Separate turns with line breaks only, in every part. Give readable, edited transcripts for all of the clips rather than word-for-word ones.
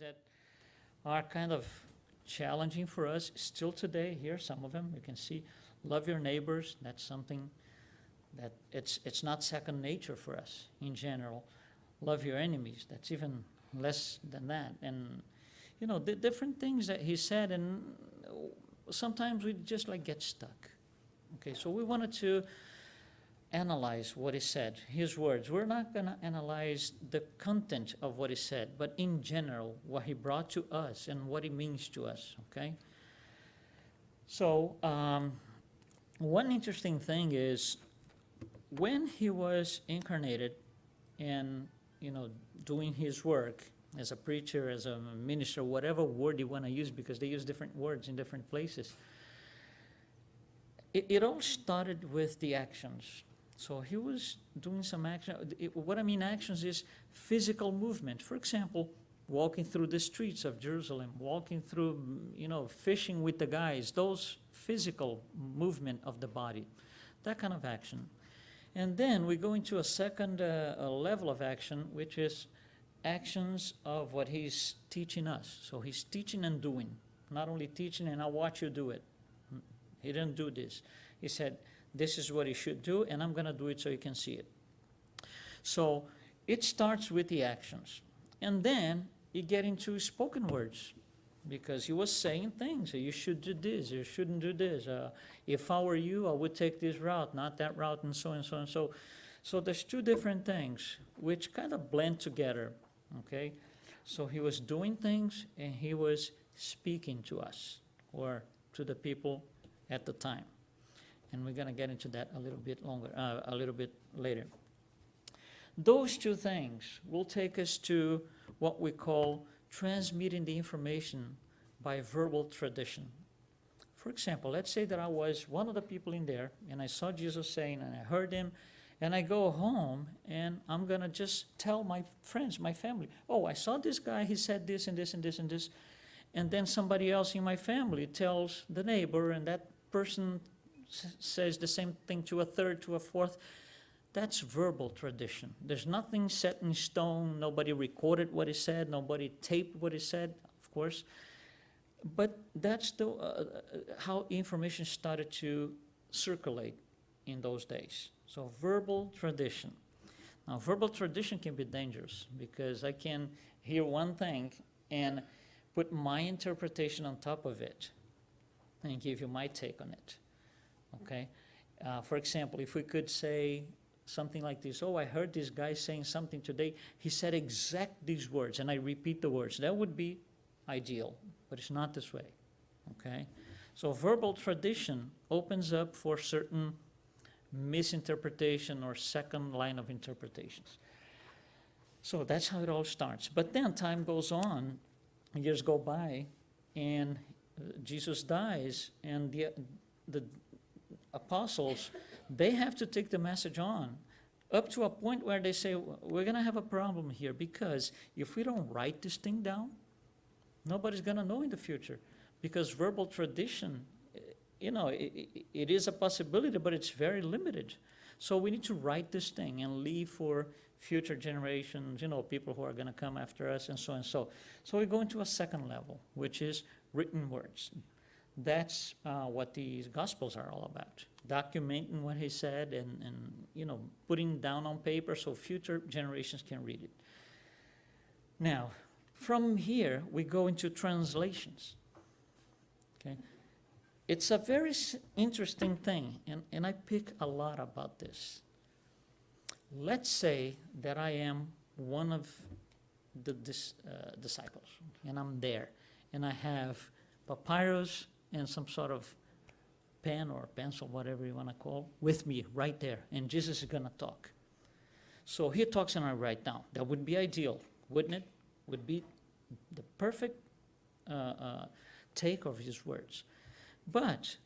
that are kind of challenging for us still today. Here, some of them you can see. Love your neighbors. That's something that it's not second nature for us in general. Love your enemies. That's even less than that. And the different things that he said, and sometimes we just like get stuck. Okay, so we wanted to analyze what he said, his words. We're not going to analyze the content of what he said, but in general, what he brought to us and what it means to us, okay? So, one interesting thing is when he was incarnated and, doing his work as a preacher, as a minister, whatever word you want to use, because they use different words in different places, it all started with the actions. So he was doing some action. What I mean actions is physical movement. For example, walking through the streets of Jerusalem, walking through, fishing with the guys, those physical movement of the body, that kind of action. And then we go into a second level of action, which is actions of what he's teaching us. So he's teaching and doing, not only teaching and I'll watch you do it. He didn't do this. He said, this is what he should do, and I'm going to do it so you can see it. So it starts with the actions. And then you get into spoken words, because he was saying things. You should do this, you shouldn't do this. If I were you, I would take this route, not that route, and so and so and so. So there's two different things which kind of blend together, okay? So he was doing things, and he was speaking to us, or to the people at the time. And we're going to get into that a little bit later. Those two things will take us to what we call transmitting the information by verbal tradition. For example, let's say that I was one of the people in there, and I saw Jesus saying, and I heard him, and I go home, and I'm going to just tell my friends, my family, oh, I saw this guy, he said this and this and this and this. And then somebody else in my family tells the neighbor, and that person says the same thing to a third, to a fourth. That's verbal tradition. There's nothing set in stone. Nobody recorded what he said. Nobody taped what he said, of course. But that's how information started to circulate in those days. So verbal tradition. Now, verbal tradition can be dangerous, because I can hear one thing and put my interpretation on top of it and give you my take on it. Okay? For example, if we could say something like this, oh, I heard this guy saying something today. He said exact these words, and I repeat the words. That would be ideal, but it's not this way. Okay? So verbal tradition opens up for certain misinterpretation or second line of interpretations. So that's how it all starts. But then time goes on, years go by, and Jesus dies, and the apostles, they have to take the message on, up to a point where they say, we're going to have a problem here, because if we don't write this thing down, nobody's going to know in the future. Because verbal tradition, it is a possibility, but it's very limited. So we need to write this thing and leave for future generations, people who are going to come after us, and so and so. So we go into a second level, which is written words. That's what these Gospels are all about. Documenting what he said and putting down on paper so future generations can read it. Now, from here, we go into translations. Okay? It's a very interesting thing, and I pick a lot about this. Let's say that I am one of the disciples, and I'm there, and I have papyrus and some sort of pen or pencil, whatever you want to call, with me right there, and Jesus is going to talk. So he talks and I write down. That would be ideal, wouldn't it? Would be the perfect take of his words. But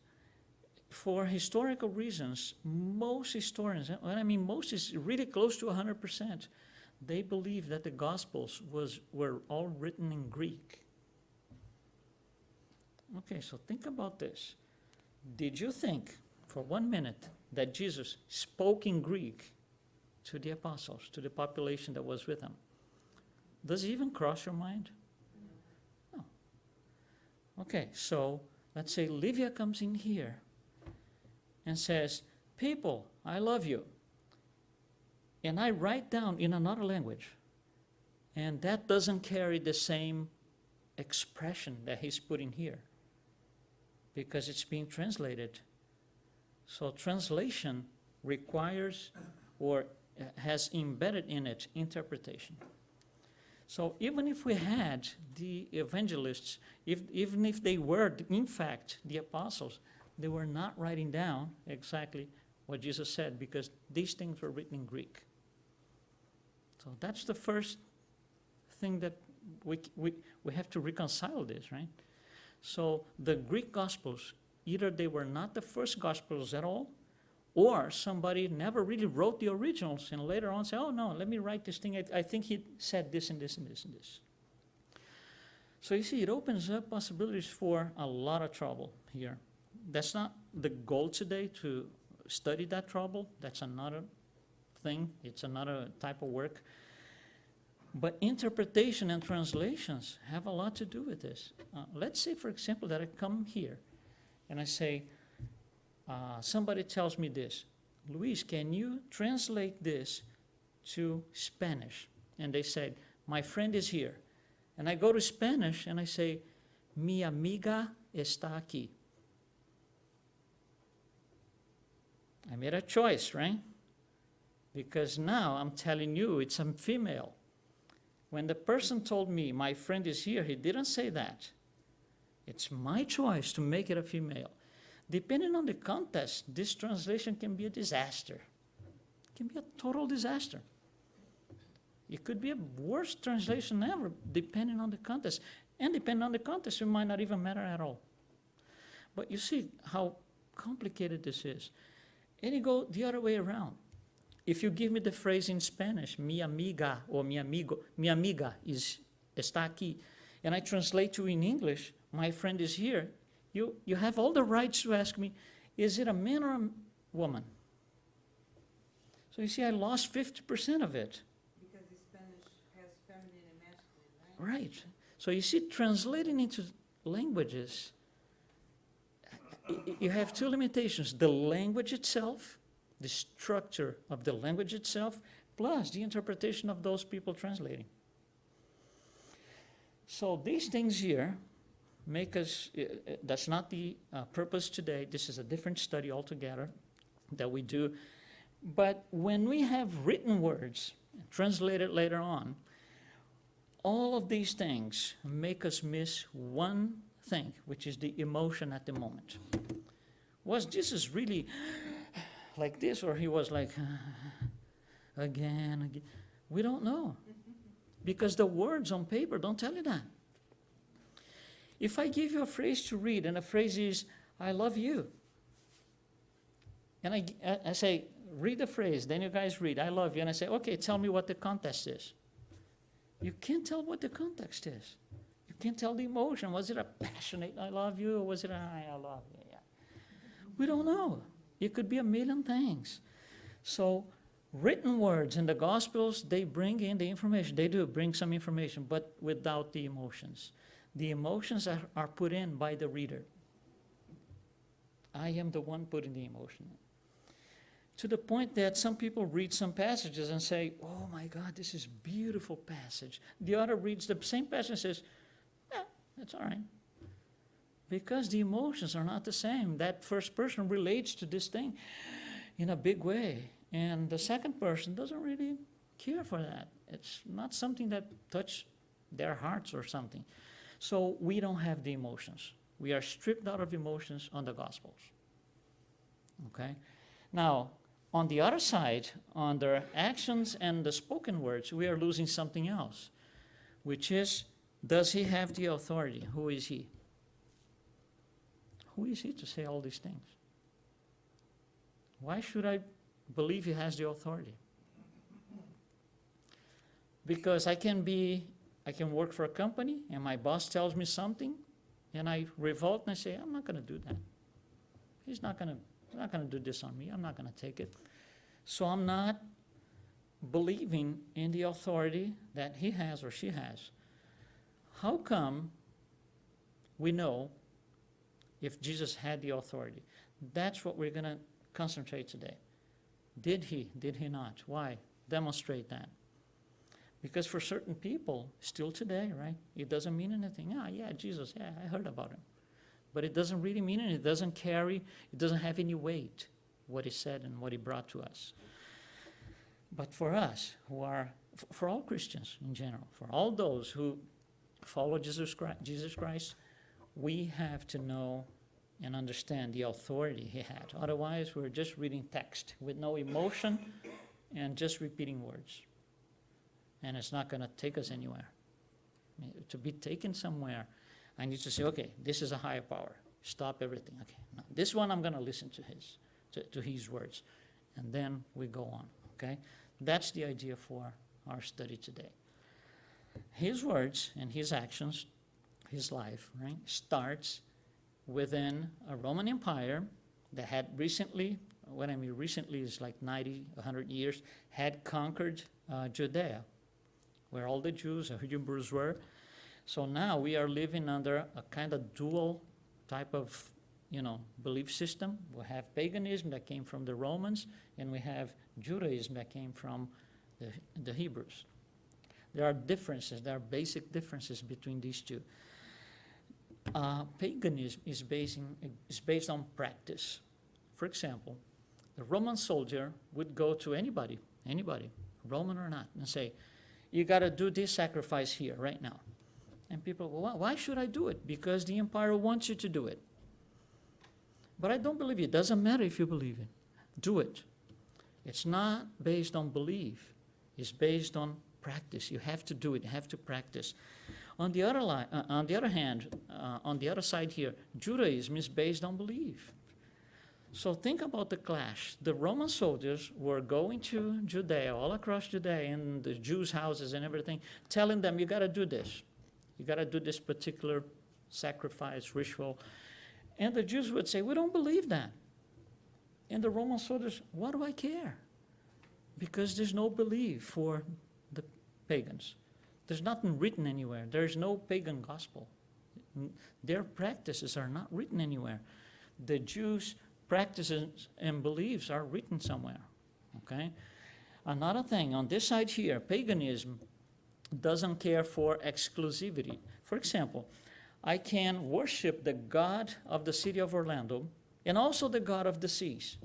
for historical reasons, most historians, when I mean most is really close to 100%, they believe that the Gospels were all written in Greek. Okay, so think about this. Did you think for 1 minute that Jesus spoke in Greek to the apostles, to the population that was with him? Does it even cross your mind? Okay, so let's say Livia comes in here and says, people, I love you. And I write down in another language. And that doesn't carry the same expression that he's putting here because it's being translated. So translation requires or has embedded in it interpretation. So even if we had the evangelists, even if they were in fact the apostles, they were not writing down exactly what Jesus said because these things were written in Greek. So that's the first thing that we have to reconcile this, right? So the Greek Gospels, either they were not the first Gospels at all, or somebody never really wrote the originals and later on said, oh no, let me write this thing. I think he said this and this and this and this. So you see, it opens up possibilities for a lot of trouble here. That's not the goal today to study that trouble. That's another thing. It's another type of work. But interpretation and translations have a lot to do with this. Let's say, for example, that I come here and I say, somebody tells me this, Luiz, can you translate this to Spanish? And they said, my friend is here. And I go to Spanish and I say, mi amiga está aquí. I made a choice, right? Because now I'm telling you it's a female. When the person told me, my friend is here, he didn't say that. It's my choice to make it a female. Depending on the context, this translation can be a disaster. It can be a total disaster. It could be a worst translation ever, depending on the context. And depending on the context, it might not even matter at all. But you see how complicated this is. And you go the other way around. If you give me the phrase in Spanish, mi amiga or mi amigo, mi amiga está aquí, and I translate to in English, my friend is here, you have all the rights to ask me, is it a man or a woman? So you see, I lost 50% of it.
Because the Spanish has feminine and masculine, right?
Right. So you see, translating into languages, you have two limitations. The language itself, the structure of the language itself, plus the interpretation of those people translating. So these things here make us, that's not the purpose today. This is a different study altogether that we do. But when we have written words translated later on, all of these things make us miss one thing, which is the emotion at the moment. Was Jesus really like this, or he was like, again? We don't know. Because the words on paper don't tell you that. If I give you a phrase to read, and the phrase is, I love you, and I say, read the phrase, then you guys read, I love you, and I say, okay, tell me what the context is. You can't tell what the context is. You can't tell the emotion. Was it a passionate, I love you, or was it a, I love you? Yeah. We don't know. It could be a million things. So written words in the Gospels, they bring in the information. They do bring some information, but without the emotions. The emotions are put in by the reader. I am the one putting the emotion in. To the point that some people read some passages and say, oh my God, this is a beautiful passage. The other reads the same passage and says, yeah, that's all right. Because the emotions are not the same. That first person relates to this thing in a big way. And the second person doesn't really care for that. It's not something that touches their hearts or something. So we don't have the emotions. We are stripped out of emotions on the Gospels. Okay? Now, on the other side, on the actions and the spoken words, we are losing something else, which is, does he have the authority? Who is he? Who is he to say all these things? Why should I believe he has the authority? Because I can work for a company and my boss tells me something and I revolt and I say, I'm not going to do that. He's not going to do this on me. I'm not going to take it. So I'm not believing in the authority that he has or she has. How come we know if Jesus had the authority? That's what we're going to concentrate today. Did he? Did he not? Why? Demonstrate that. Because for certain people, still today, right, it doesn't mean anything. Ah, yeah, Jesus, yeah, I heard about him. But it doesn't really mean anything. It doesn't carry, it doesn't have any weight, what he said and what he brought to us. But for us, who are, for all Christians in general, for all those who follow Jesus Christ, we have to know and understand the authority he had. Otherwise, we're just reading text with no emotion and just repeating words. And it's not going to take us anywhere. I mean, to be taken somewhere, I need to say, okay, this is a higher power. Stop everything. Okay, now this one I'm going to listen to his words. And then we go on, okay? That's the idea for our study today. His words and his actions, his life, right, starts within a Roman Empire that had recently, what I mean recently is like 90, 100 years, had conquered Judea, where all the Jews and Hebrews were. So now we are living under a kind of dual type of, belief system. We have paganism that came from the Romans, and we have Judaism that came from the Hebrews. There are differences, there are basic differences between these two. Paganism is based on practice. For example, the Roman soldier would go to anybody, Roman or not, and say, you got to do this sacrifice here right now. And people go, well, why should I do it? Because the empire wants you to do it. But I don't believe it. It doesn't matter if you believe it. Do it. It's not based on belief. It's based on practice. You have to do it. You have to practice. On the other hand, on the other side here, Judaism is based on belief. So think about the clash. The Roman soldiers were going to Judea, all across Judea, and the Jews' houses and everything, telling them, you got to do this. You got to do this particular sacrifice, ritual. And the Jews would say, we don't believe that. And the Roman soldiers, what do I care? Because there's no belief for the pagans. There's nothing written anywhere. There's no pagan gospel. Their practices are not written anywhere. The Jews' practices and beliefs are written somewhere, okay? Another thing, on this side here, paganism doesn't care for exclusivity. For example, I can worship the God of the city of Orlando, and also the God of the seas,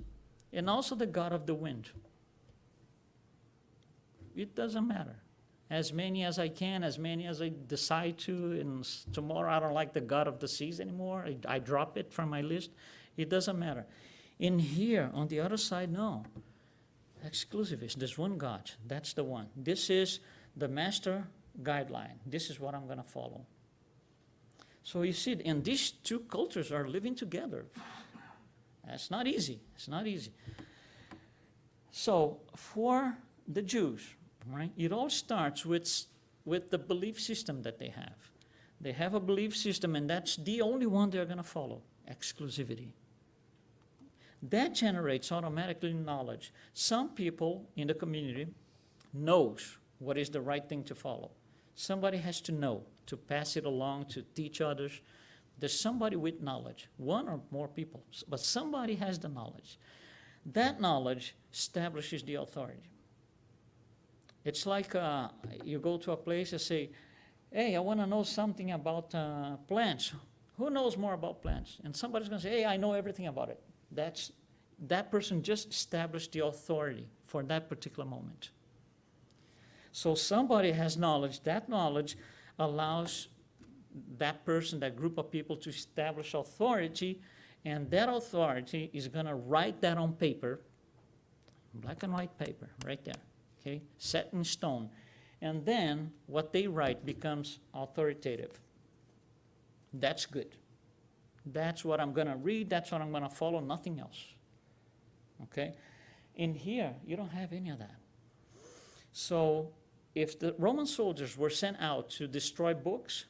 and also the God of the wind. It doesn't matter. As many as I can, as many as I decide to, and tomorrow I don't like the God of the seas anymore, I drop it from my list. It doesn't matter. In here, on the other side, no. Exclusivist. There's one God. That's the one. This is the master guideline. This is what I'm going to follow. So you see, and these two cultures are living together. That's not easy. It's not easy. So for the Jews, right, it all starts with the belief system that they have. They have a belief system, and that's the only one they're going to follow. Exclusivity. That generates automatically knowledge. Some people in the community knows what is the right thing to follow. Somebody has to know, to pass it along, to teach others. There's somebody with knowledge, one or more people, but somebody has the knowledge. That knowledge establishes the authority. It's like you go to a place and say, hey, I want to know something about plants. Who knows more about plants? And somebody's going to say, hey, I know everything about it. That person just established the authority for that particular moment. So somebody has knowledge. That knowledge allows that person, that group of people, to establish authority, and that authority is going to write that on paper, black and white paper, right there, okay, set in stone. And then what they write becomes authoritative. That's good. That's what I'm going to read. That's what I'm going to follow, nothing else. Okay? In here, you don't have any of that. So if the Roman soldiers were sent out to destroy books,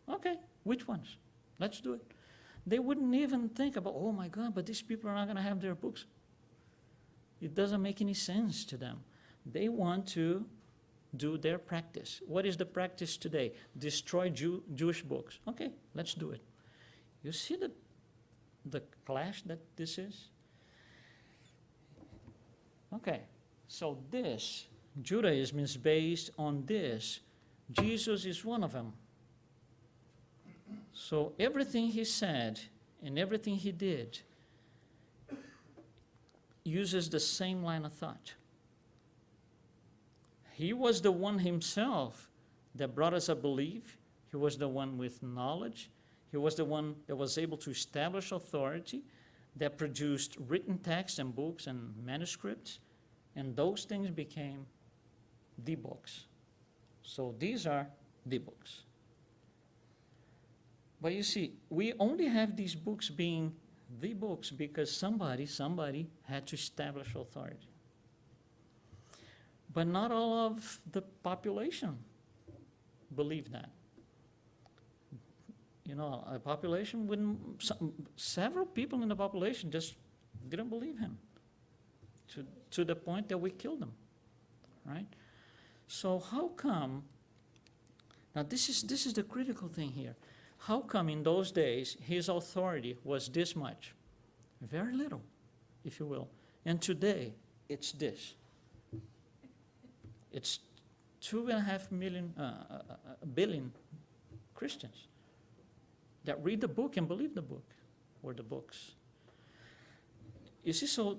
okay, which ones? Let's do it. They wouldn't even think about, oh my God, but these people are not going to have their books. It doesn't make any sense to them. They want to do their practice. What is the practice today? Destroy Jewish books. Okay, let's do it. You see the clash that this is? Okay, so this, Judaism is based on this. Jesus is one of them. So everything he said and everything he did uses the same line of thought. He was the one himself that brought us a belief. He was the one with knowledge. He was the one that was able to establish authority, that produced written texts and books and manuscripts, and those things became the books. So these are the books. But you see, we only have these books being the books because somebody had to establish authority. But not all of the population believed that. You know, a population wouldn't, several people in the population just didn't believe him to the point that we killed them, right? So how come, now this is the critical thing here. How come in those days his authority was this much? Very little, if you will. And today it's this. It's 2.5 billion Christians that read the book and believe the book, or the books. You see, so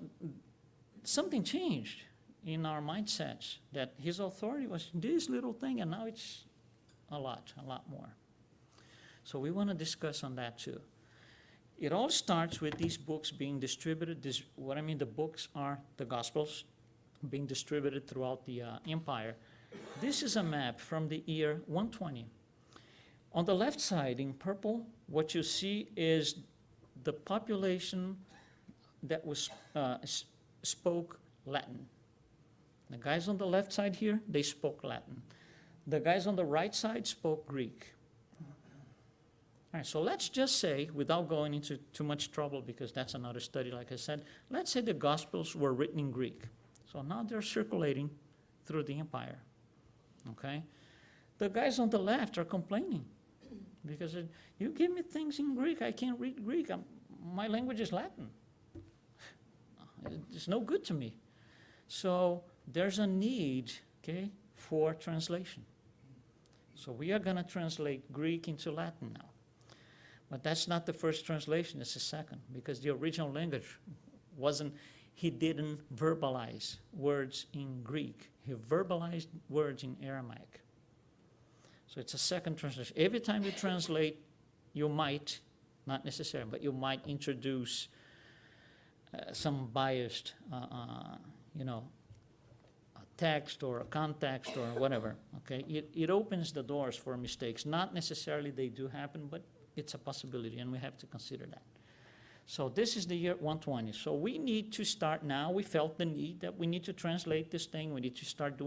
something changed in our mindsets, that his authority was this little thing, and now it's a lot more. So we want to discuss on that too. It all starts with these books being distributed. The books are the Gospels being distributed throughout the empire. This is a map from the year 120. On the left side, in purple, what you see is the population that was spoke Latin. The guys on the left side here, they spoke Latin. The guys on the right side spoke Greek. All right, so let's just say, without going into too much trouble, because that's another study, like I said, let's say the Gospels were written in Greek. So now they're circulating through the empire, okay? The guys on the left are complaining because you give me things in Greek, I can't read Greek. My language is Latin. It's no good to me. So there's a need, okay, for translation. So we are going to translate Greek into Latin now. But that's not the first translation, it's the second, because the original language he didn't verbalize words in Greek. He verbalized words in Aramaic. So it's a second translation. Every time you translate, you might, not necessarily, but you might introduce some biased, a text or a context or whatever, okay? It opens the doors for mistakes. Not necessarily they do happen, but it's a possibility, and we have to consider that. So this is the year 120. So we need to start now. We felt the need that we need to translate this thing. We need to start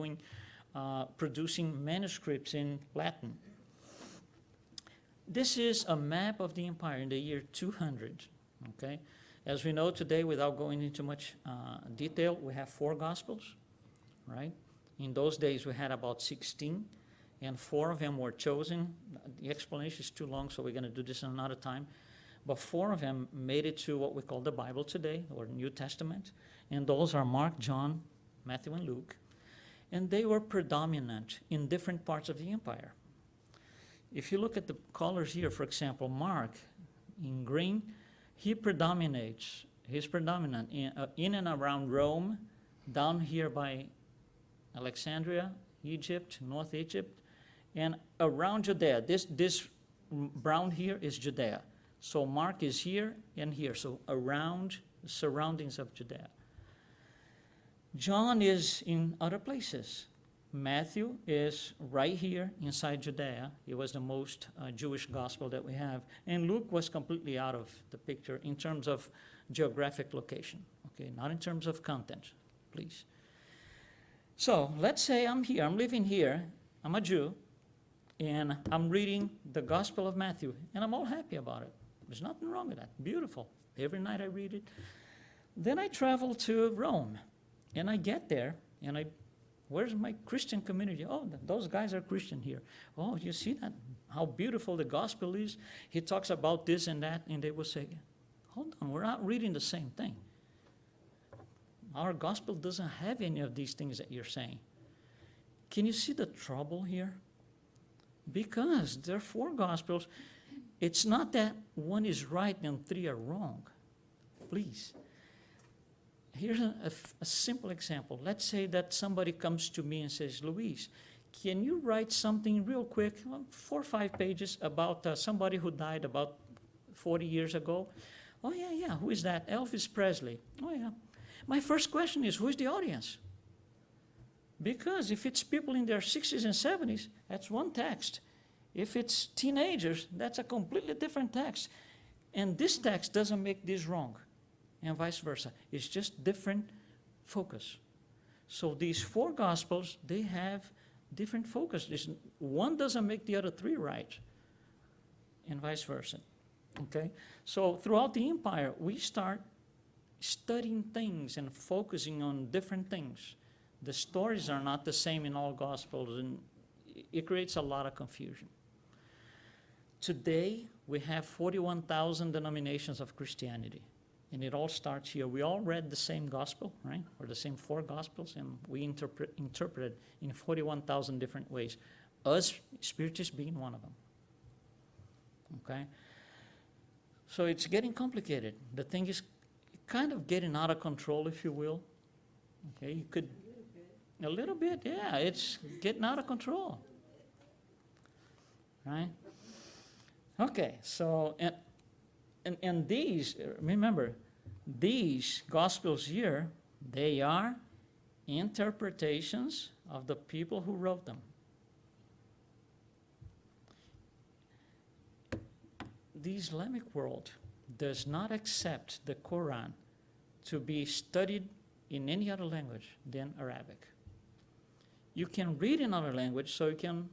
producing manuscripts in Latin. This is a map of the empire in the year 200, okay? As we know today, without going into much detail, we have 4 Gospels, right? In those days, we had about 16. And 4 of them were chosen. The explanation is too long, so we're going to do this another time. But 4 of them made it to what we call the Bible today, or New Testament. And those are Mark, John, Matthew, and Luke. And they were predominant in different parts of the empire. If you look at the colors here, for example, Mark, in green, he's predominant in and around Rome, down here by Alexandria, Egypt, North Egypt, and around Judea. This brown here is Judea. So Mark is here and here, so around the surroundings of Judea. John is in other places. Matthew is right here inside Judea. It was the most Jewish gospel that we have. And Luke was completely out of the picture in terms of geographic location, okay? Not in terms of content, please. So let's say I'm here, I'm living here, I'm a Jew, and I'm reading the Gospel of Matthew, and I'm all happy about it. There's nothing wrong with that. Beautiful. Every night I read it. Then I travel to Rome, and I get there, and I Where's my Christian community? Oh, those guys are Christian here. Oh, you see that? How beautiful the gospel is. He talks about this and that, and they will say, hold on, we're not reading the same thing. Our gospel doesn't have any of these things that you're saying. Can you see the trouble here? Because there are 4 gospels. It's not that one is right and 3 are wrong. Please. Here's a simple example. Let's say that somebody comes to me and says, Luiz, can you write something real quick, 4 or 5 pages, about somebody who died about 40 years ago? Oh, yeah. Who is that? Elvis Presley. Oh, yeah. My first question is, who is the audience? Because if it's people in their 60s and 70s, that's one text. If it's teenagers, that's a completely different text. And this text doesn't make this wrong, and vice versa. It's just different focus. So these 4 gospels, they have different focus. One doesn't make the other 3 right, and vice versa. Okay? So throughout the empire, we start studying things and focusing on different things. The stories are not the same in all gospels, and it creates a lot of confusion. Today, we have 41,000 denominations of Christianity, and it all starts here. We all read the same gospel, right? Or the same 4 gospels, and we interpret it in 41,000 different ways. Us, Spiritists, being one of them. Okay? So it's getting complicated. The thing is kind of getting out of control, if you will. Okay, you could... A little bit, yeah. It's getting out of control. Right? Okay, so, and these, remember, these Gospels here, they are interpretations of the people who wrote them. The Islamic world does not accept the Quran to be studied in any other language than Arabic. You can read in another language, so you can,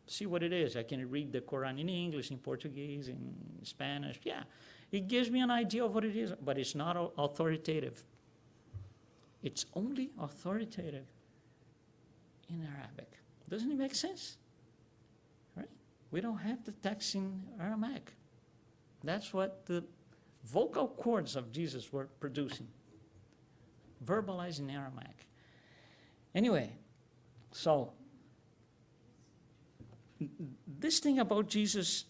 see what it is. I can read the Quran in English, in Portuguese, in Spanish. Yeah, it gives me an idea of what it is, but it's not authoritative. It's only authoritative in Arabic. Doesn't it make sense? Right? We don't have the text in Aramaic. That's what the vocal cords of Jesus were producing, verbalized in Aramaic. Anyway, so this thing about Jesus,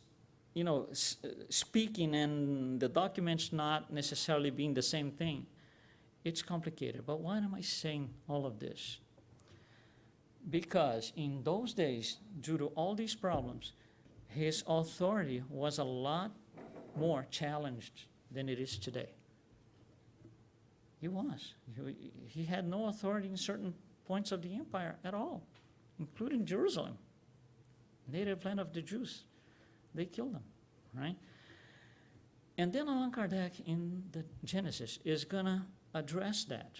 speaking and the documents not necessarily being the same thing, it's complicated. But why am I saying all of this? Because in those days, due to all these problems, his authority was a lot more challenged than it is today. He was. He had no authority in certain points of the empire at all, including Jerusalem, native land of the Jews. They killed them, right? And then Allan Kardec in the Genesis is going to address that.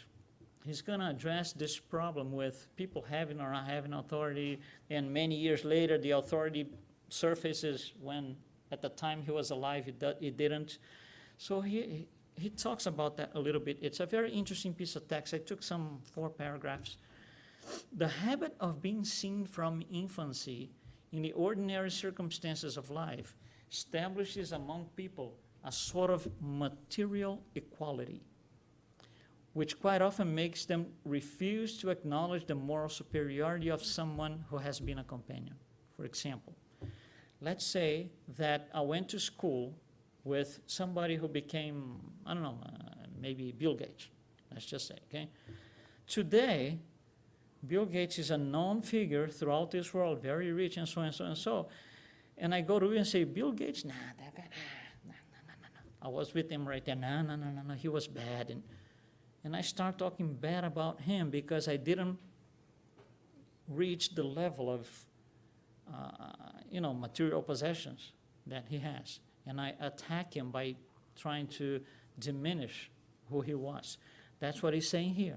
He's going to address this problem with people having or not having authority, and many years later the authority surfaces when at the time he was alive it didn't. So he talks about that a little bit. It's a very interesting piece of text. I took some 4 paragraphs. The habit of being seen from infancy in the ordinary circumstances of life establishes among people a sort of material equality, which quite often makes them refuse to acknowledge the moral superiority of someone who has been a companion. For example, let's say that I went to school with somebody who became, maybe Bill Gates, let's just say, okay? Today, Bill Gates is a known figure throughout this world, very rich and so and so and so. And I go to him and say, Bill Gates, that guy, no. I was with him right there, no, he was bad. And I start talking bad about him because I didn't reach the level of, material possessions that he has. And I attack him by trying to diminish who he was. That's what he's saying here.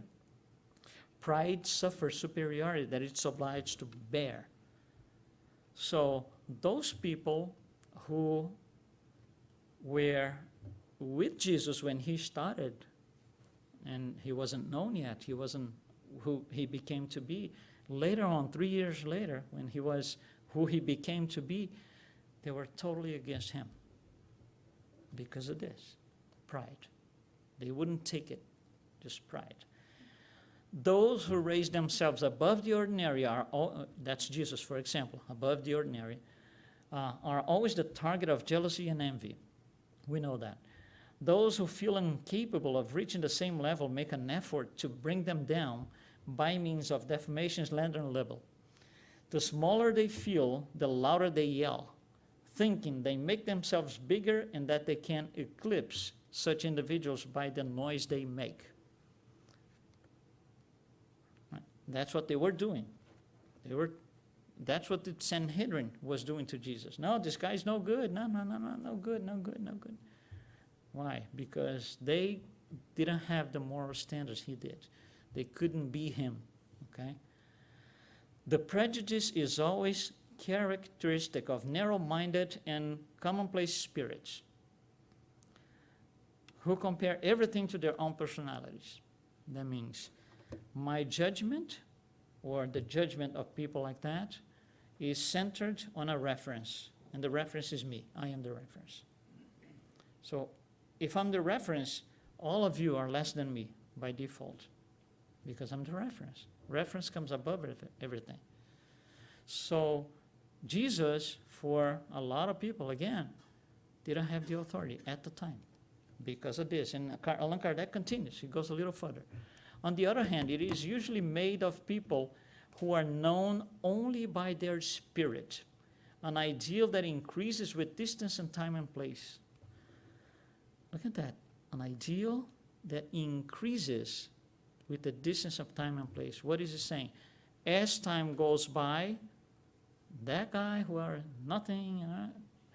Pride suffers superiority that it's obliged to bear. So those people who were with Jesus when he started, and he wasn't known yet, he wasn't who he became to be. Later on, 3 years later, when he was who he became to be, they were totally against him because of this pride. They wouldn't take it, just pride. Those who raise themselves above the ordinary are, that's Jesus, for example, above the ordinary, are always the target of jealousy and envy. We know that. Those who feel incapable of reaching the same level make an effort to bring them down by means of defamation, slander, and libel. The smaller they feel, the louder they yell, thinking they make themselves bigger and that they can eclipse such individuals by the noise they make. Right? That's what they were doing. That's what the Sanhedrin was doing to Jesus. No, this guy's no good. No good. Why? Because they didn't have the moral standards he did. They couldn't be him, okay? The prejudice is always characteristic of narrow-minded and commonplace spirits who compare everything to their own personalities. That means my judgment, or the judgment of people like that, is centered on a reference, and the reference is me. I am the reference. So if I'm the reference, all of you are less than me by default, because I'm the reference. Reference comes above everything. So Jesus, for a lot of people, again, didn't have the authority at the time because of this. And Allan Kardec continues. He goes a little further. On the other hand, it is usually made of people who are known only by their spirit, an ideal that increases with distance and time and place. Look at that. An ideal that increases with the distance of time and place. What is he saying? As time goes by, that guy who are nothing,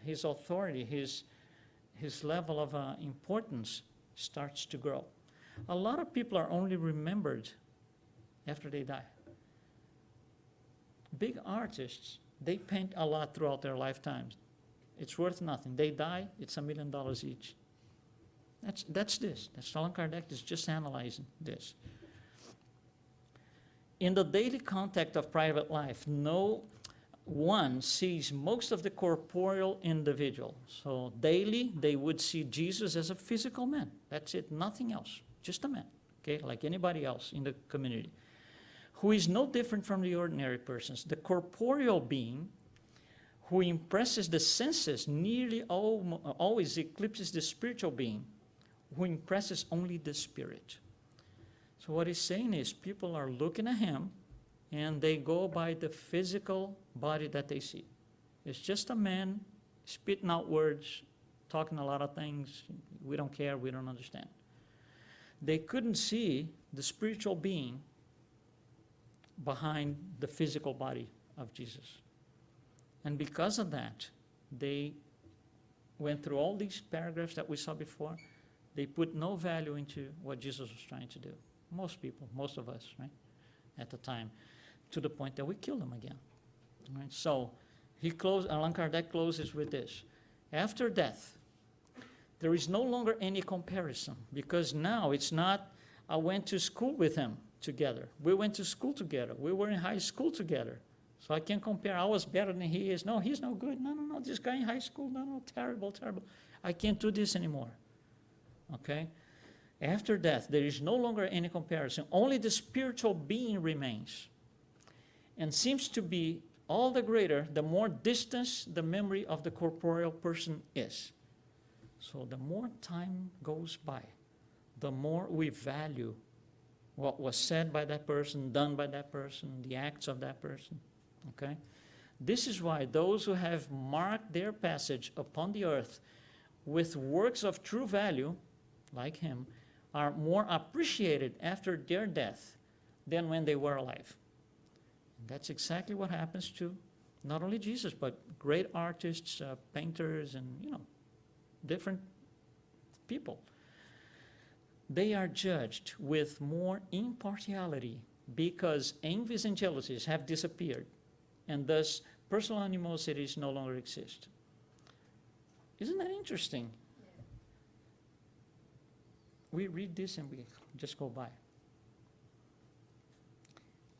his authority, his level of importance starts to grow. A lot of people are only remembered after they die. Big artists, they paint a lot throughout their lifetimes. It's worth nothing. They die, it's $1 million each. That's this. That's Allan Kardec is just analyzing this. In the daily contact of private life, no one sees most of the corporeal individual. So daily, they would see Jesus as a physical man. That's it, nothing else, just a man, okay, like anybody else in the community, who is no different from the ordinary persons. The corporeal being who impresses the senses nearly always eclipses the spiritual being who impresses only the spirit. So what he's saying is people are looking at him and they go by the physical body that they see. It's just a man spitting out words, talking a lot of things. We don't care, we don't understand. They couldn't see the spiritual being behind the physical body of Jesus. And because of that, they went through all these paragraphs that we saw before. They put no value into what Jesus was trying to do. Most people, most of us, right, at the time, to the point that we killed him again. Right? So Allan Kardec closes with this. After death, there is no longer any comparison, because now it's not, I went to school with him together. We went to school together. We were in high school together. So I can't compare, I was better than he is. No, he's no good. No, this guy in high school, no, terrible. I can't do this anymore. Okay? After death, there is no longer any comparison. Only the spiritual being remains, and seems to be all the greater the more distance the memory of the corporeal person is. So the more time goes by, the more we value what was said by that person, done by that person, the acts of that person. Okay? This is why those who have marked their passage upon the earth with works of true value, like him, are more appreciated after their death than when they were alive. And that's exactly what happens to not only Jesus, but great artists, painters, and different people. They are judged with more impartiality because envies and jealousies have disappeared, and thus personal animosities no longer exist. Isn't that interesting?
Yeah.
We read this and we just go by.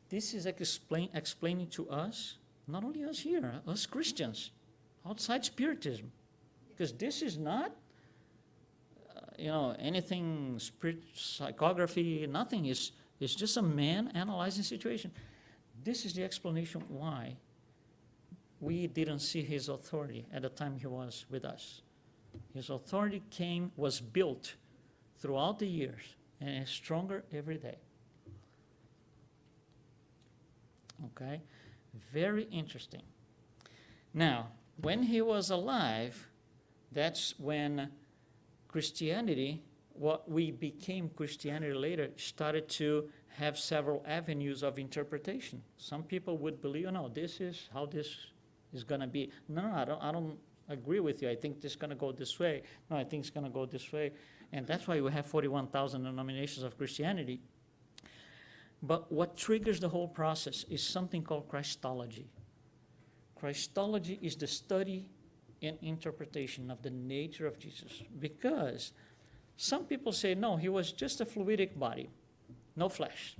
this is explaining to us, not only us here, us Christians, outside Spiritism, because this is not, anything spirit psychography, nothing. It's just a man analyzing situation. This is the explanation why we didn't see his authority at the time he was with us. His authority was built throughout the years, and is stronger every day. Okay? Very interesting. Now, when he was alive, that's when Christianity, what we became Christianity later, started to have several avenues of interpretation. Some people would believe, this is how this is going to be. No, I don't agree with you. I think this is going to go this way. No, I think it's going to go this way. And that's why we have 41,000 denominations of Christianity. But what triggers the whole process is something called Christology. Christology is the study and interpretation of the nature of Jesus. Because some people say, no, he was just a fluidic body, no flesh.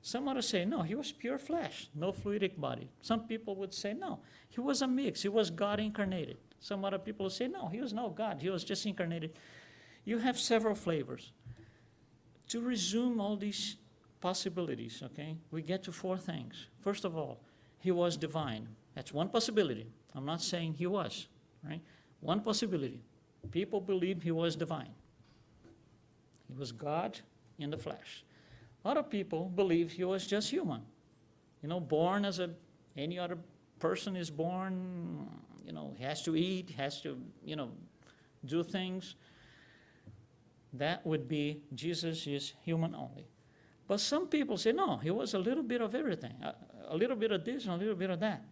Some others say, no, he was pure flesh, no fluidic body. Some people would say, no, he was a mix, he was God incarnated. Some other people would say, no, he was no God, he was just incarnated. You have several flavors. To resume all these possibilities, okay, we get to 4 things. First of all, he was divine. That's one possibility. I'm not saying he was, right? One possibility. People believe he was divine. He was God in the flesh. Other people believe he was just human. Born as any other person is born, he has to eat, has to, do things. That would be Jesus is human only. But some people say, no, he was a little bit of everything, a little bit of this and a little bit of that.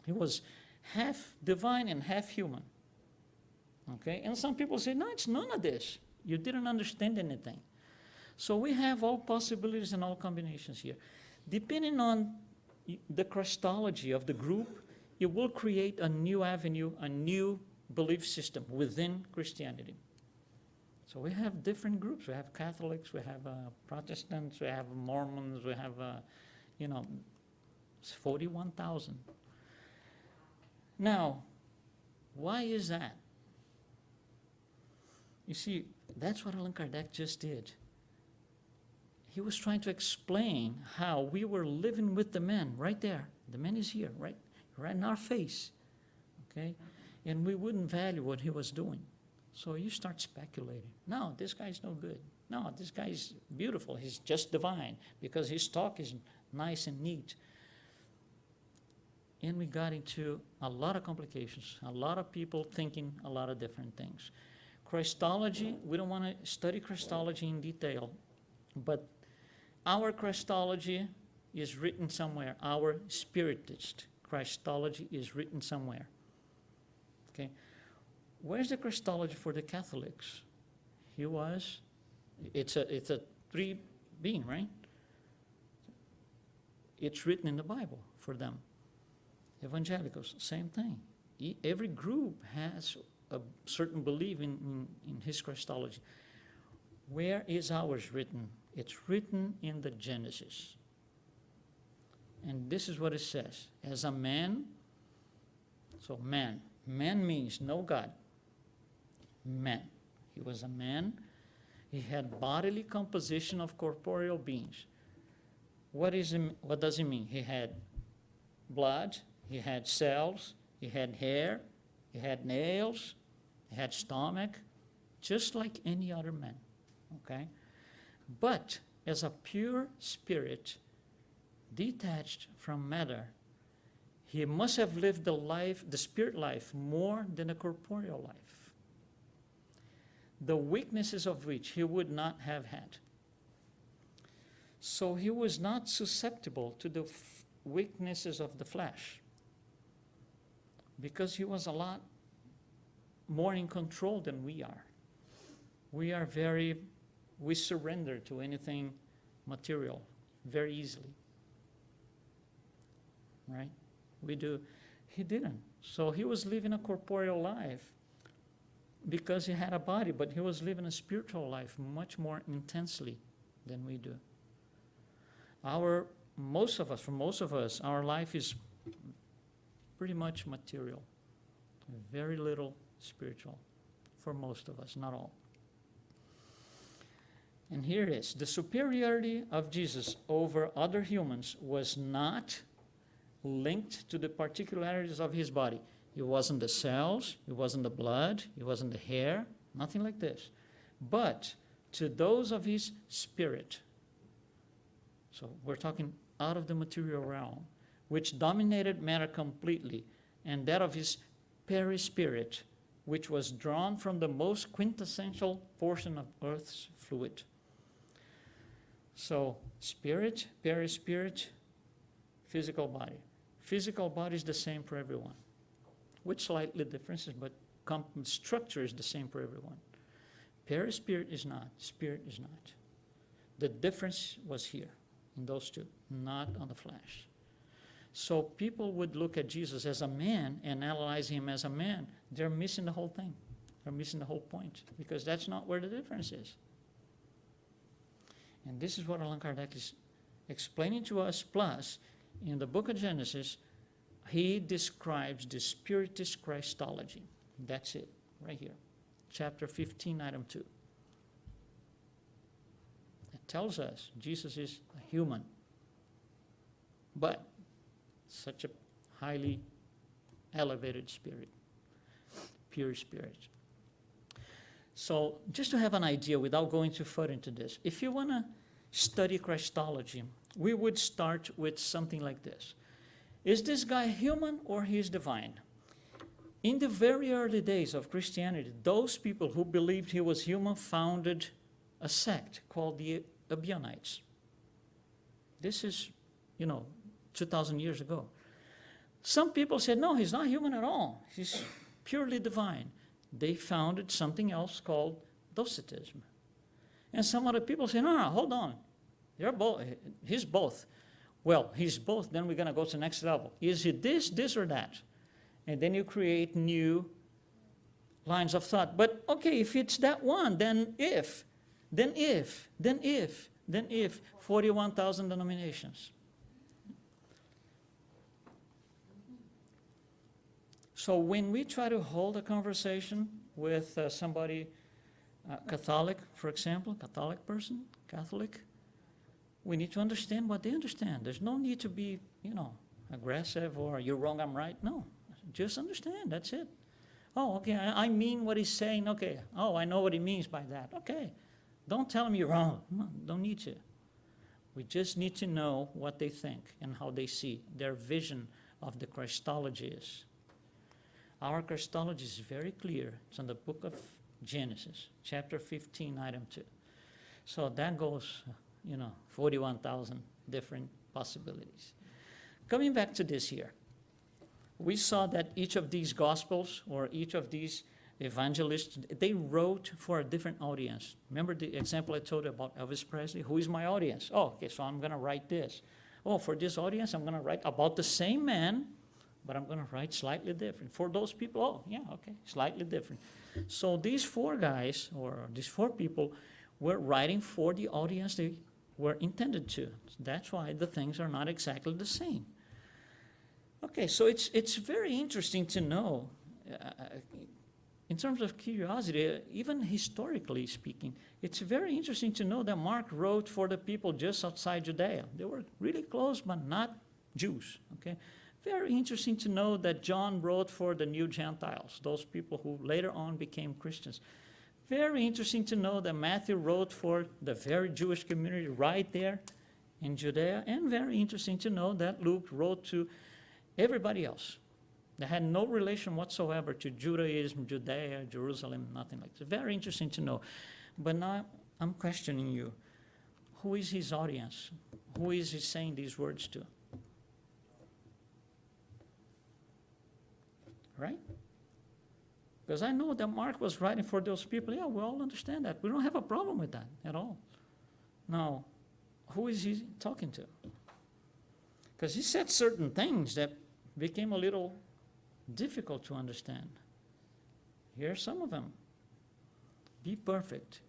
He was half divine and half human. Okay? And some people say, no, it's none of this. You didn't understand anything. So we have all possibilities and all combinations here. Depending on the Christology of the group, it will create a new avenue, a new belief system within Christianity. So we have different groups. We have Catholics, we have Protestants, we have Mormons, we have, it's 41,000. Now, why is that? You see, that's what Allan Kardec just did. He was trying to explain how we were living with the man right there. The man is here, right in our face, okay? And we wouldn't value what he was doing. So you start speculating. No, this guy's no good. No, this guy's beautiful. He's just divine because his talk is nice and neat. And we got into a lot of complications, a lot of people thinking a lot of different things. Christology, we don't want to study Christology in detail, but our Christology is written somewhere. Our Spiritist Christology is written somewhere. Okay? Where's the Christology for the Catholics? It's a 3 being, right? It's written in the Bible for them. Evangelicals, same thing. Every group has a certain belief in his Christology. Where is ours written? It's written in the Genesis. And this is what it says. As a man, so man means no God. Man. He was a man. He had bodily composition of corporeal beings. What does it mean? He had blood, he had cells, he had hair, he had nails, he had stomach, just like any other man, okay? But as a pure spirit, detached from matter, he must have lived the spirit life more than the corporeal life, the weaknesses of which he would not have had. So he was not susceptible to the weaknesses of the flesh, because he was a lot more in control than we are. We surrender to anything material very easily, right? We do. He didn't. So he was living a corporeal life because he had a body, but he was living a spiritual life much more intensely than we do. Our for most of us, our life is pretty much material, very little spiritual for most of us, not all. And here it is. The superiority of Jesus over other humans was not linked to the particularities of his body. It wasn't the cells, it wasn't the blood, it wasn't the hair, nothing like this. But to those of his spirit. So we're talking out of the material realm, which dominated matter completely, and that of his perispirit, which was drawn from the most quintessential portion of Earth's fluid. So spirit, perispirit, physical body. Physical body is the same for everyone, with slightly differences, but structure is the same for everyone. Perispirit is not, spirit is not. The difference was here in those two, not on the flesh. So people would look at Jesus as a man and analyze him as a man. They're missing the whole thing. They're missing the whole point, because that's not where the difference is. And this is what Allan Kardec is explaining to us. Plus, in the book of Genesis, he describes the Spiritist Christology. That's it, right here. Chapter 15, item 2. It tells us Jesus is a human, but such a highly elevated spirit, pure spirit. So just to have an idea, without going too far into this, if you want to study Christology, we would start with something like this. Is this guy human or he is divine? In the very early days of Christianity, those people who believed he was human founded a sect called the Ebionites. This is, 2,000 years ago. Some people said, no, he's not human at all. He's purely divine. They founded something else called Docetism. And some other people say, no, hold on. He's both. Well, he's both, then we're going to go to the next level. Is he this, or that? And then you create new lines of thought. But, okay, if it's that one, then 41,000 denominations. So when we try to hold a conversation with somebody, Catholic, for example, Catholic, we need to understand what they understand. There's no need to be, aggressive or you're wrong, I'm right. No, just understand, that's it. Oh, okay, I mean what he's saying, okay. Oh, I know what he means by that. Okay, don't tell him you're wrong. No, don't need to. We just need to know what they think and how they see, their vision of the Christology is. Our Christology is very clear. It's in the book of Genesis, chapter 15, item 2. So that goes, 41,000 different possibilities. Coming back to this here, we saw that each of these gospels or each of these evangelists, they wrote for a different audience. Remember the example I told you about Elvis Presley? Who is my audience? Oh, okay, so I'm going to write this. Oh, for this audience, I'm going to write about the same man, but I'm going to write slightly different. For those people, oh, yeah, okay, slightly different. So these four guys, or these four people, were writing for the audience they were intended to. That's why the things are not exactly the same. Okay, so it's very interesting to know, in terms of curiosity, even historically speaking, it's very interesting to know that Mark wrote for the people just outside Judea. They were really close, but not Jews, okay? Very interesting to know that John wrote for the new Gentiles, those people who later on became Christians. Very interesting to know that Matthew wrote for the very Jewish community right there in Judea, and very interesting to know that Luke wrote to everybody else that had no relation whatsoever to Judaism, Judea, Jerusalem, nothing like that. Very interesting to know. But now I'm questioning you. Who is his audience? Who is he saying these words to? Right? Because I know that Mark was writing for those people. Yeah, we all understand that. We don't have a problem with that at all. Now, who is he talking to? Because he said certain things that became a little difficult to understand. Here are some of them. Be perfect.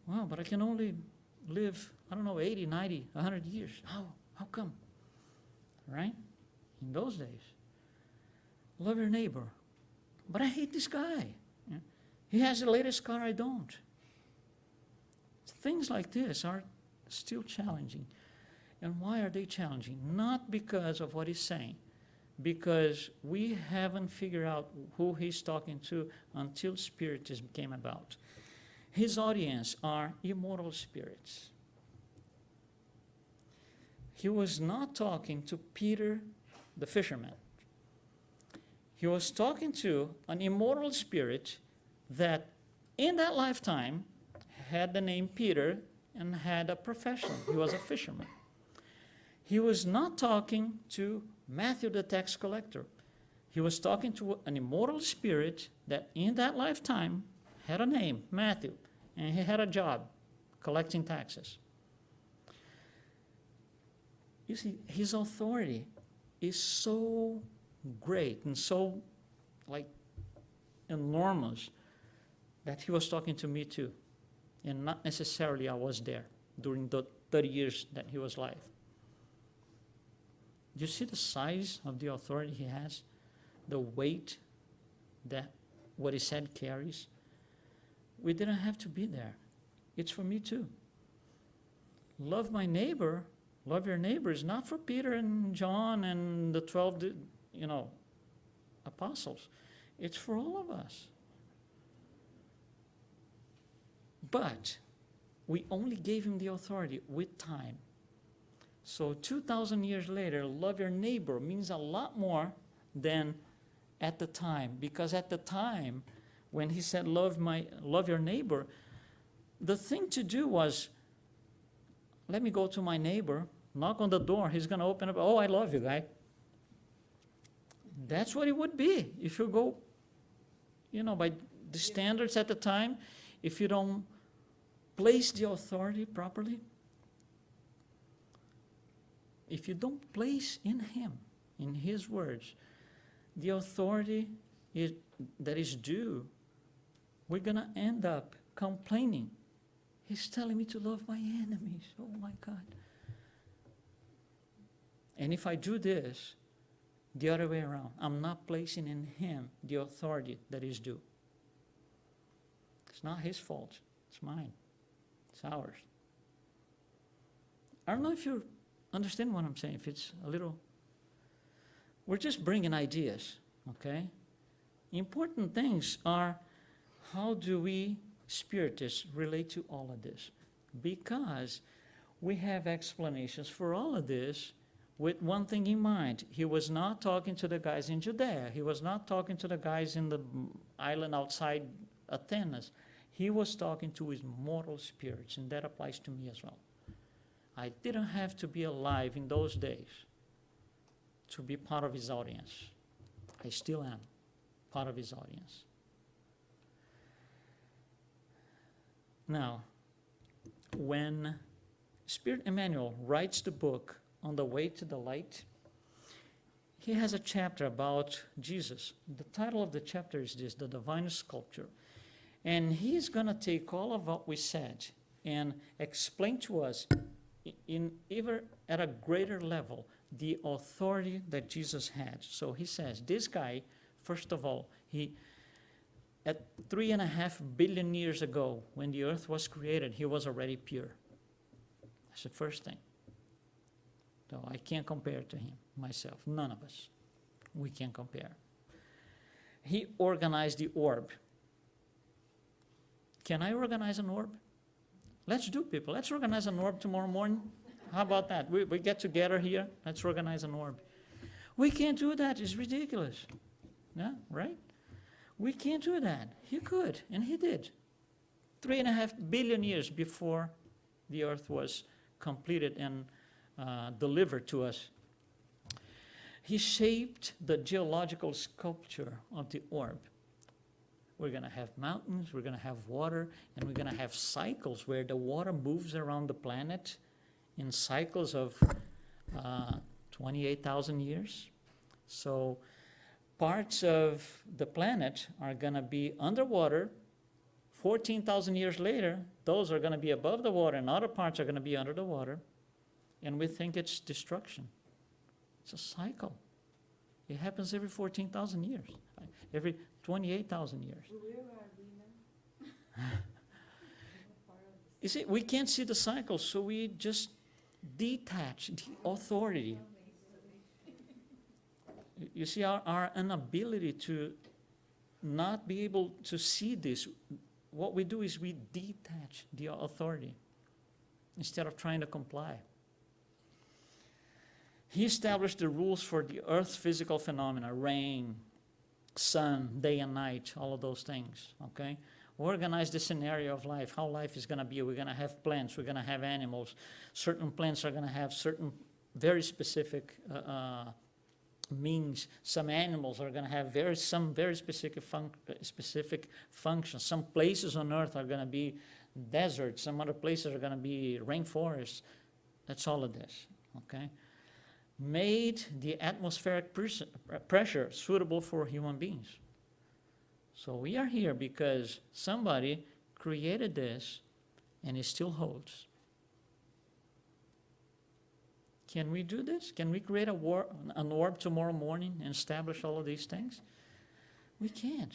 Well, but I can only live, 80, 90, 100 years. How come? right? In those days. Love your neighbor. But I hate this guy. Yeah. He has the latest car, I don't. Things like this are still challenging. And why are they challenging? Not because of what he's saying, because we haven't figured out who he's talking to until Spiritism came about. His audience are immortal spirits. He was not talking to Peter, the fisherman. He was talking to an immortal spirit that in that lifetime had the name Peter and had a profession. He was a fisherman. He was not talking to Matthew the tax collector. He was talking to an immortal spirit that in that lifetime had a name, Matthew, and he had a job collecting taxes. You see, his authority is so great and so enormous that he was talking to me too. And not necessarily I was there during the 30 years that he was alive. Do you see the size of the authority he has? The weight that what he said carries? We didn't have to be there. It's for me too. Love my neighbor, love your neighbor is not for Peter and John and the 12, apostles. It's for all of us. But we only gave him the authority with time. So 2,000 years later, love your neighbor means a lot more than at the time. Because at the time, when he said love your neighbor, the thing to do was, let me go to my neighbor, knock on the door, he's going to open up, oh, I love you, guy. That's what it would be. If you go, by the standards at the time, if you don't place the authority properly, if you don't place in him, in his words, the authority that is due, we're going to end up complaining. He's telling me to love my enemies. Oh my God. And if I do this, the other way around, I'm not placing in him the authority that is due. It's not his fault. It's mine. It's ours. I don't know if you understand what I'm saying, if it's a little... We're just bringing ideas, okay? Important things are, how do we Spiritists relate to all of this? Because we have explanations for all of this with one thing in mind. He was not talking to the guys in Judea. He was not talking to the guys in the island outside Athens. He was talking to his mortal spirits, and that applies to me as well. I didn't have to be alive in those days to be part of his audience. I still am part of his audience. Now, when Spirit Emmanuel writes the book On the Way to the Light, he has a chapter about Jesus. The title of the chapter is this, The Divine Sculpture. And he's going to take all of what we said and explain to us, in even at a greater level, the authority that Jesus had. So he says, this guy, first of all, at 3.5 billion years ago, when the earth was created, he was already pure. That's the first thing. So I can't compare to him, myself. None of us. We can't compare. He organized the orb. Can I organize an orb? Let's do, people. Let's organize an orb tomorrow morning. How about that? We get together here. Let's organize an orb. We can't do that. It's ridiculous. Yeah, right? We can't do that. He could, and he did. 3.5 billion years before the earth was completed and delivered to us. He shaped the geological sculpture of the orb. We're going to have mountains, we're going to have water, and we're going to have cycles where the water moves around the planet in cycles of 28,000 years. So parts of the planet are going to be underwater. 14,000 years later, those are going to be above the water, and other parts are going to be under the water. And we think it's destruction. It's a cycle. It happens every 14,000 years, every 28,000 years.
Where are we now?
You see, we can't see the cycle, so we just detach the authority. You see, our inability to not be able to see this, what we do is we detach the authority instead of trying to comply. He established the rules for the earth's physical phenomena, rain, sun, day and night, all of those things, okay? Organize the scenario of life, how life is going to be. We're going to have plants, we're going to have animals. Certain plants are going to have certain very specific means. Some animals are going to have some very specific functions. Some places on earth are going to be deserts. Some other places are going to be rainforests. That's all of this, okay? Made the atmospheric pressure suitable for human beings. So we are here because somebody created this and it still holds. Can we do this? Can we create an orb tomorrow morning and establish all of these things? We can't.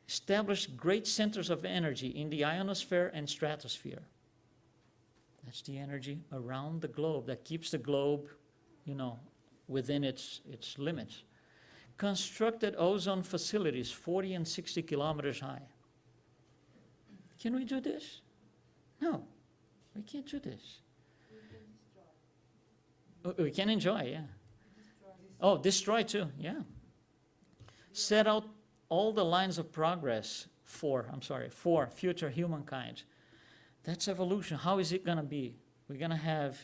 Establish great centers of energy in the ionosphere and stratosphere. That's the energy around the globe that keeps the globe, within its limits. Constructed ozone facilities 40 and 60 kilometers high. Can we do this? No, we can't do this. We can enjoy, yeah. Oh, destroy too, yeah. Set out all the lines of progress for future humankind. That's evolution. How is it going to be? We're going to have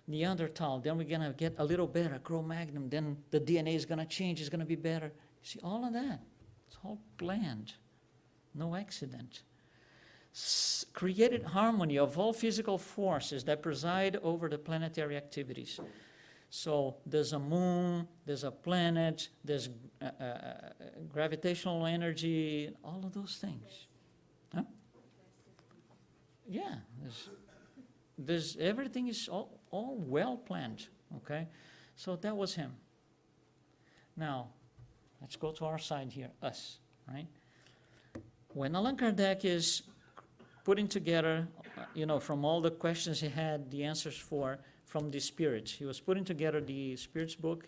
Neanderthal, then we're going to get a little better, Cro-Magnon, then the DNA is going to change, it's going to be better. You see, all of that, it's all planned, no accident. Created harmony of all physical forces that preside over the planetary activities. So there's a moon, there's a planet, there's gravitational energy, all of those things. Huh? Yeah, there's everything is all well planned, okay? So that was him. Now, let's go to our side here, us, right? When Allan Kardec is putting together, from all the questions he had, the answers from the spirits, he was putting together the spirits book.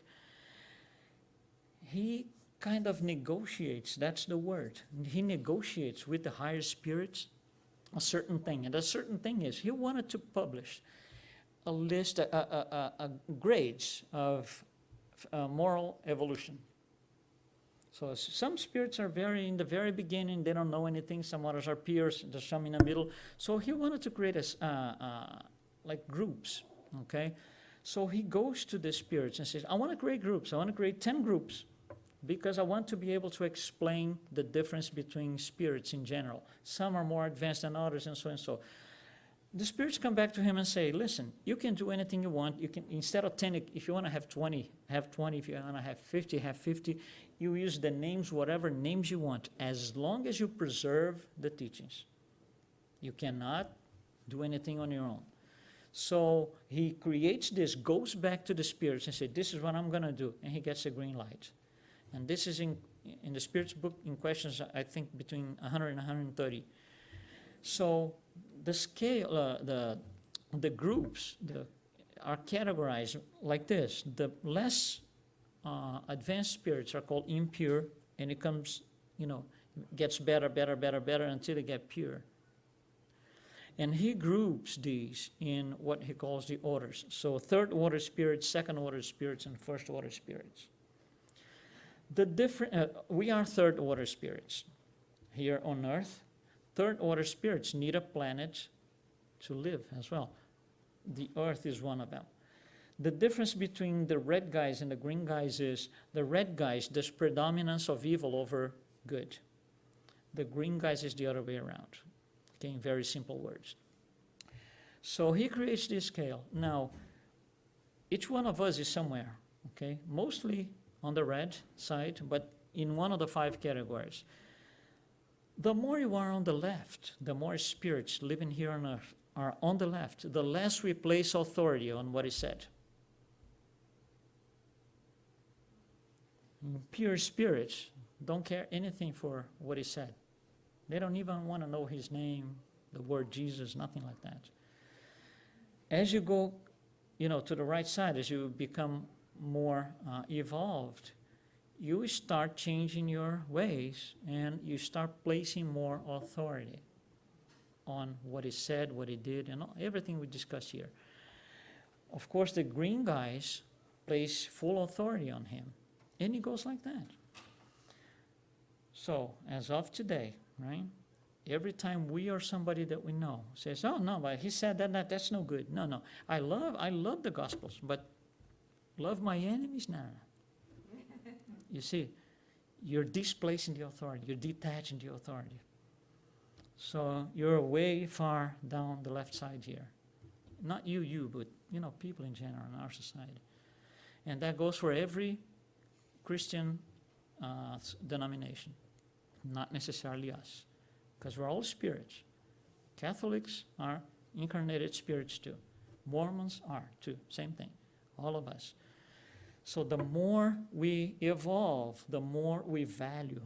He kind of negotiates, that's the word. He negotiates with the higher spirits a certain thing. And that certain thing is, he wanted to publish a list, grades of moral evolution. So some spirits are in the very beginning, they don't know anything. Some others are peers, there's some in the middle. So he wanted to create like groups, okay? So he goes to the spirits and says, I want to create groups. I want to create 10 groups because I want to be able to explain the difference between spirits in general. Some are more advanced than others, and so and so. The spirits come back to him and say, listen, you can do anything you want. You can, instead of 10, if you want to have 20, have 20. If you want to have 50, have 50. You use the names, whatever names you want, as long as you preserve the teachings. You cannot do anything on your own. So he creates this, goes back to the spirits and says, this is what I'm going to do. And he gets a green light. And this is in the spirits book in questions, I think, between 100 and 130. So the scale, the groups are categorized like this. The less advanced spirits are called impure, and it comes, gets better until they get pure. And he groups these in what he calls the orders. So third order spirits, second order spirits, and first order spirits. We are third order spirits here on earth. Third order spirits need a planet to live as well. The earth is one of them. The difference between the red guys and the green guys is the red guys, there's predominance of evil over good. The green guys is the other way around. Okay, in very simple words. So he creates this scale. Now, each one of us is somewhere, okay? Mostly on the red side, but in one of the 5 categories. The more you are on the left, the more spirits living here on earth are on the left, the less we place authority on what is said. Pure spirits don't care anything for what he said. They don't even want to know his name, the word Jesus, nothing like that. As you go, to the right side, as you become more evolved, you start changing your ways and you start placing more authority on what he said, what he did, and everything we discussed here. Of course, the green guys place full authority on him, and it goes like that. So, as of today, right, every time we or somebody that we know says, oh, no, but he said that's no good. No, I love the Gospels, but love my enemies? No. You see, you're displacing the authority. You're detaching the authority. So you're way far down the left side here. Not you, but, people in general in our society. And that goes for every Christian denomination, not necessarily us, because we're all spirits. Catholics are incarnated spirits too. Mormons are too, same thing, all of us. So the more we evolve, the more we value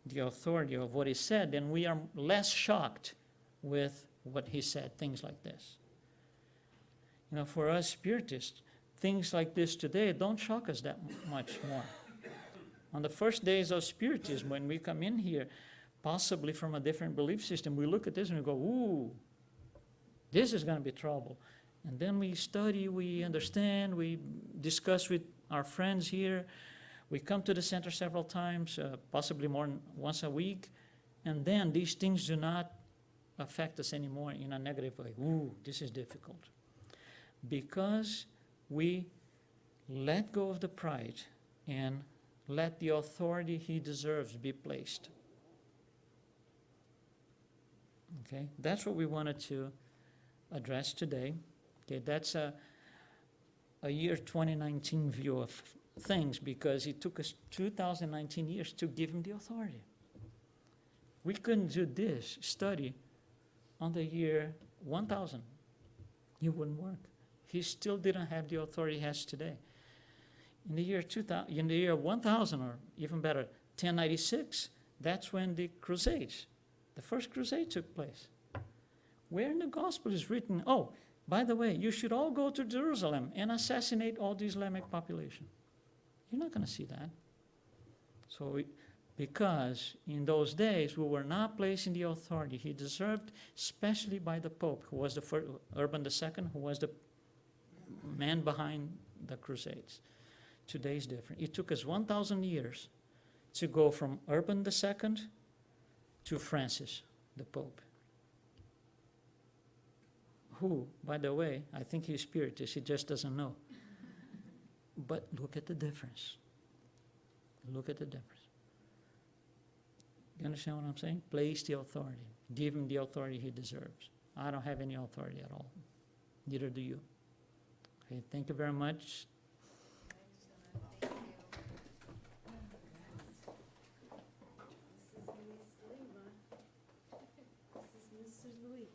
the authority of what he said, and we are less shocked with what he said, things like this. For us spiritists, things like this today don't shock us that much more. On the first days of Spiritism, when we come in here, possibly from a different belief system, we look at this and we go, ooh, this is going to be trouble. And then we study, we understand, we discuss with our friends here. We come to the center several times, possibly more than once a week, and then these things do not affect us anymore in a negative way. Ooh, this is difficult. Because we let go of the pride and let the authority he deserves be placed. Okay, that's what we wanted to address today. Okay, that's a year 2019 view of things, because it took us 2019 years to give him the authority. We couldn't do this study on the year 1000. It wouldn't work. He still didn't have the authority he has today. In the year 2000, in the year 1000, or even better, 1096, that's when the Crusades, the first crusade took place. Where in the gospel is written, oh, by the way, you should all go to Jerusalem and assassinate all the Islamic population? You're not going to see that. So, because in those days we were not placing the authority he deserved, especially by the Pope, who was the first, Urban II, who was the man behind the Crusades. Today is different. It took us 1,000 years to go from Urban II to Francis, the Pope, who, by the way, I think he's spiritist, he just doesn't know. But look at the difference. Look at the difference. You understand what I'm saying? Place the authority. Give him the authority he deserves. I don't have any authority at all. Neither do you. Okay, thank you very much.
Excellent, thank you. This is Miss Lima. This is Mr. Luiz.